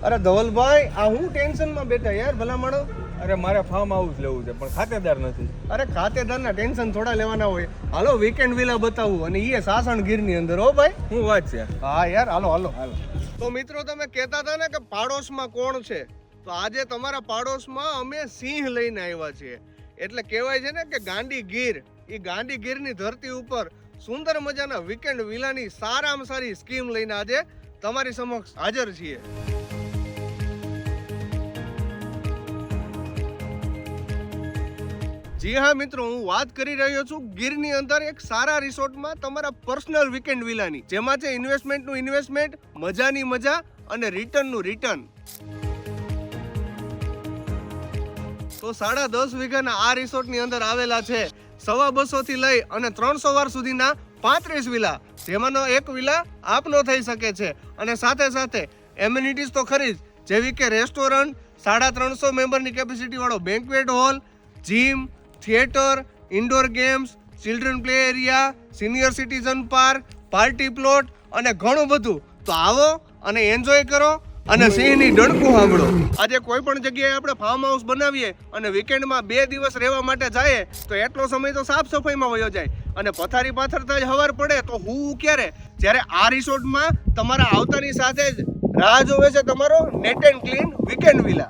અરે ધવલભાઈ, આ હું ટેન્શનમાં બેઠા યાર ભલામણો. અરે મારે ફાર્મ હાઉસ લેવું છે પણ ખાતેદાર નથી. અરે ખાતેદારના ટેન્શન થોડા લેવાના હોય. હાલો વીકેન્ડ વિલા બતાવું, અને એ સાસણ ગીરની અંદર. હો ભાઈ, શું વાત છે? હા યાર, હાલો હાલો હાલો. તો મિત્રો, તમે કહેતા હતા ને કે પાડોશમાં કોણ છે, તો આજે તમારા પાડોશમાં અમે સિંહ લઈને આવ્યા છીએ. એટલે કહેવાય છે ને કે ગાંડી ગીર, એ ગાંડી ગીરની ધરતી ઉપર સુંદર મજાના વીકેન્ડ વિલાની સારામાં સારી સ્કીમ લઈને આજે તમારી સમક્ષ હાજર છીએ. જી હા મિત્રો, હું વાત કરી રહ્યો છું ગીરની અંદર એક સારા રિસોર્ટમાં તમારા પર્સનલ વીકેન્ડ વિલાની, જેમાં છે ઇન્વેસ્ટમેન્ટનું ઇન્વેસ્ટમેન્ટ, મજાની મજા અને રિટર્નનું રિટર્ન. તો 10.5 વીઘાના આ રિસોર્ટની અંદર આવેલા છે 250 થી લઈ અને 300 વાર સુધીના 35 વિલા, જેમાંનો એક વિલા આપનો થઈ શકે છે. અને સાથે સાથે એમ્યુનિટીઝ તો ખરી જ, જેવી કે રેસ્ટોરન્ટ, 350 મેમ્બરની કેપેસિટી વાળો banquet hall, gym, theatre, indoor games, children play area, senior citizen park, party plot અને ઘણું બધું. તો આવો અને એન્જોય કરો અને સિંહની ડણકું સાંભળો. આજે કોઈ પણ જગ્યાએ આપણે ફાર્મ હાઉસ બનાવીએ અને વીકેન્ડમાં 2 દિવસ રહેવા માટે જઈએ તો એટલો સમય તો સાફ સફાઈમાં વયો જાય, અને પથારી પાથરતા જ હવાર પડે તો હું ક્યારે? જ્યારે આ રિસોર્ટમાં તમારા આવતાની સાથે જ રાહ જોવે છે તમારો net and clean weekend villa.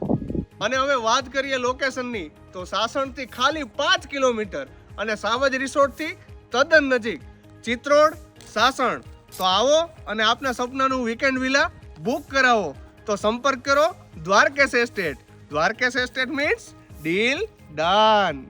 અને હવે વાત કરીએ લોકેશનની, તો સાસણથી ખાલી 5 કિલોમીટર અને સાવજ રિસોર્ટથી તદ્દન નજીક, ચિત્રોડ, સાસણ. તો આવો અને આપના સપનાનું વીકેન્ડ વિલા બુક કરાવો. તો સંપર્ક કરો Dwarkesh estate. Dwarkesh estate means deal done.